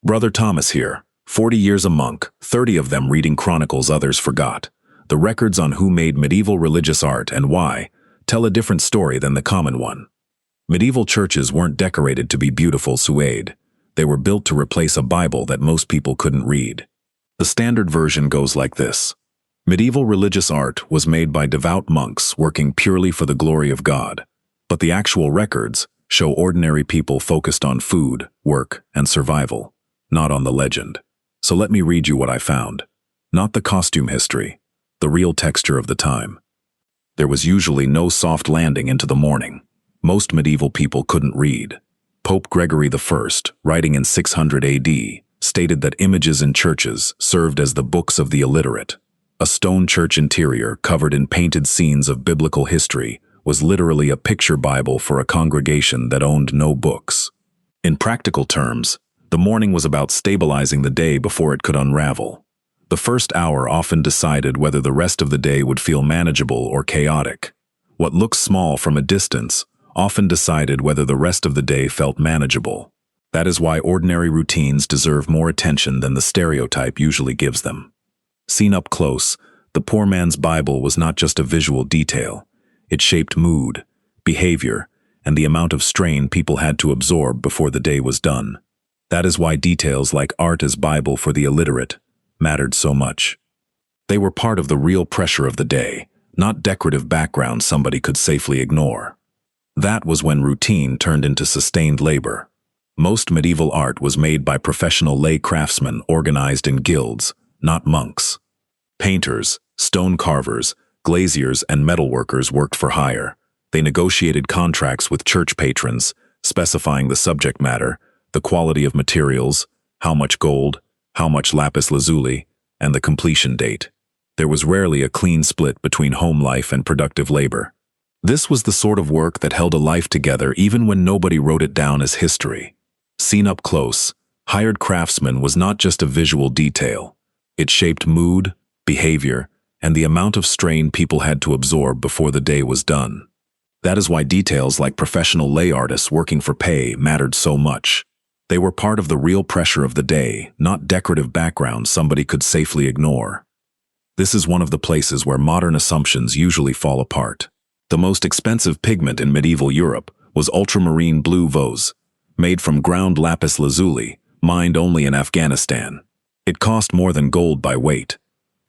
Brother Thomas here, 40 years a monk, 30 of them reading chronicles others forgot. The records on who made medieval religious art and why tell a different story than the common one. Medieval churches weren't decorated to be beautiful suede. They were built to replace a Bible that most people couldn't read. The standard version goes like this. Medieval religious art was made by devout monks working purely for the glory of God, but the actual records show ordinary people focused on food, work, and survival, not on the legend. So let me read you what I found. Not the costume history, the real texture of the time. There was usually no soft landing into the morning. Most medieval people couldn't read. Pope Gregory I, writing in 600 AD, stated that images in churches served as the books of the illiterate. A stone church interior covered in painted scenes of biblical history was literally a picture Bible for a congregation that owned no books. In practical terms, the morning was about stabilizing the day before it could unravel. The first hour often decided whether the rest of the day would feel manageable or chaotic. What looks small from a distance often decided whether the rest of the day felt manageable. That is why ordinary routines deserve more attention than the stereotype usually gives them. Seen up close, the poor man's Bible was not just a visual detail. It shaped mood, behavior, and the amount of strain people had to absorb before the day was done. That is why details like art as Bible for the illiterate mattered so much. They were part of the real pressure of the day, not decorative backgrounds somebody could safely ignore. That was when routine turned into sustained labor. Most medieval art was made by professional lay craftsmen organized in guilds, not monks. Painters, stone carvers, glaziers, and metalworkers worked for hire. They negotiated contracts with church patrons, specifying the subject matter, the quality of materials, how much gold, how much lapis lazuli, and the completion date. There was rarely a clean split between home life and productive labor. This was the sort of work that held a life together even when nobody wrote it down as history. Seen up close, hired craftsman was not just a visual detail. It shaped mood, behavior, and the amount of strain people had to absorb before the day was done. That is why details like professional lay artists working for pay mattered so much. They were part of the real pressure of the day, not decorative backgrounds somebody could safely ignore. This is one of the places where modern assumptions usually fall apart. The most expensive pigment in medieval Europe was ultramarine blue vose, made from ground lapis lazuli, mined only in Afghanistan. It cost more than gold by weight.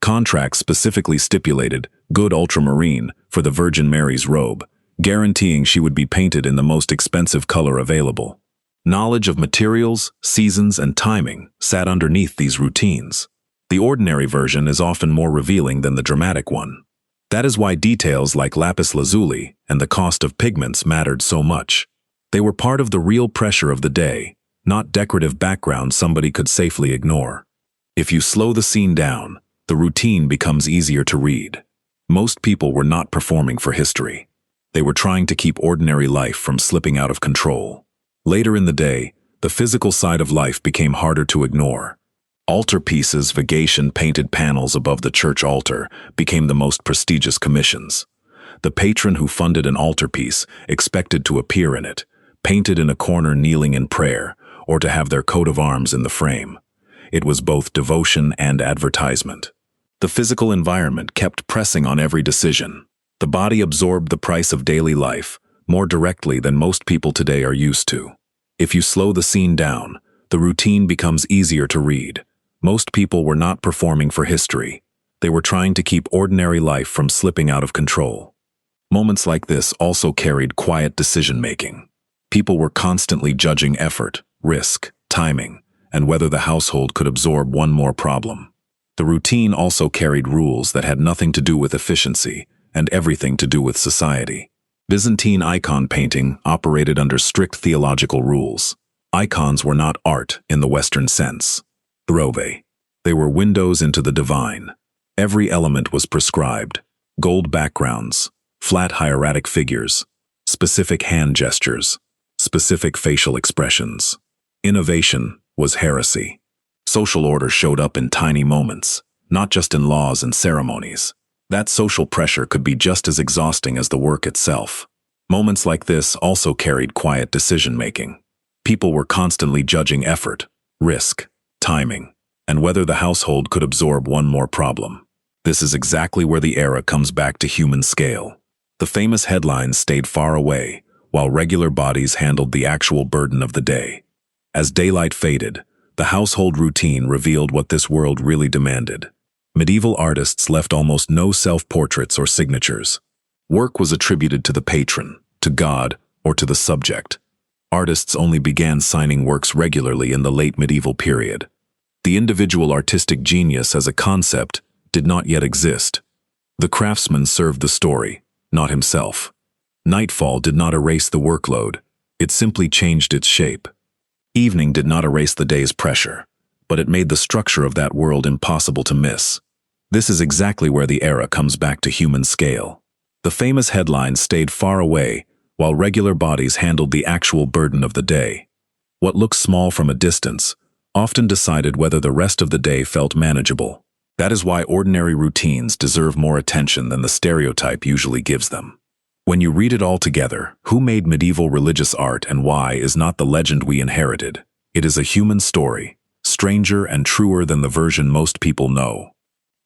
Contracts specifically stipulated good ultramarine for the Virgin Mary's robe, guaranteeing she would be painted in the most expensive color available. Knowledge of materials, seasons, and timing sat underneath these routines. The ordinary version is often more revealing than the dramatic one. That is why details like lapis lazuli and the cost of pigments mattered so much. They were part of the real pressure of the day, not decorative backgrounds somebody could safely ignore. If you slow the scene down, the routine becomes easier to read. Most people were not performing for history. They were trying to keep ordinary life from slipping out of control. Later in the day, the physical side of life became harder to ignore. Altarpieces, Vegetian painted panels above the church altar, became the most prestigious commissions. The patron who funded an altarpiece expected to appear in it, painted in a corner kneeling in prayer, or to have their coat of arms in the frame. It was both devotion and advertisement. The physical environment kept pressing on every decision. The body absorbed the price of daily life more directly than most people today are used to. If you slow the scene down, the routine becomes easier to read. Most people were not performing for history. They were trying to keep ordinary life from slipping out of control. Moments like this also carried quiet decision-making. People were constantly judging effort, risk, timing, and whether the household could absorb one more problem. The routine also carried rules that had nothing to do with efficiency and everything to do with society. Byzantine icon painting operated under strict theological rules. Icons were not art in the Western sense. They were windows into the divine. Every element was prescribed: gold backgrounds, flat hieratic figures, specific hand gestures, specific facial expressions. Innovation was heresy. Social order showed up in tiny moments, not just in laws and ceremonies. That social pressure could be just as exhausting as the work itself. Moments like this also carried quiet decision-making. People were constantly judging effort, risk, timing, and whether the household could absorb one more problem. This is exactly where the era comes back to human scale. The famous headlines stayed far away, while regular bodies handled the actual burden of the day. As daylight faded, the household routine revealed what this world really demanded. Medieval artists left almost no self-portraits or signatures. Work was attributed to the patron, to God, or to the subject. Artists only began signing works regularly in the late medieval period. The individual artistic genius as a concept did not yet exist. The craftsman served the story, not himself. Nightfall did not erase the workload, it simply changed its shape. Evening did not erase the day's pressure, but it made the structure of that world impossible to miss. This is exactly where the era comes back to human scale. The famous headlines stayed far away, while regular bodies handled the actual burden of the day. What looks small from a distance often decided whether the rest of the day felt manageable. That is why ordinary routines deserve more attention than the stereotype usually gives them. When you read it all together, who made medieval religious art and why is not the legend we inherited. It is a human story, stranger and truer than the version most people know.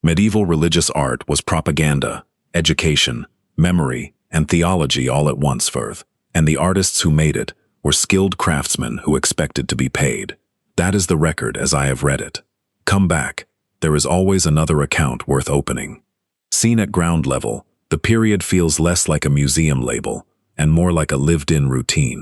Medieval religious art was propaganda, education, memory, and theology all at once, and the artists who made it were skilled craftsmen who expected to be paid. That is the record as I have read it. Come back, there is always another account worth opening. Seen at ground level, the period feels less like a museum label and more like a lived-in routine.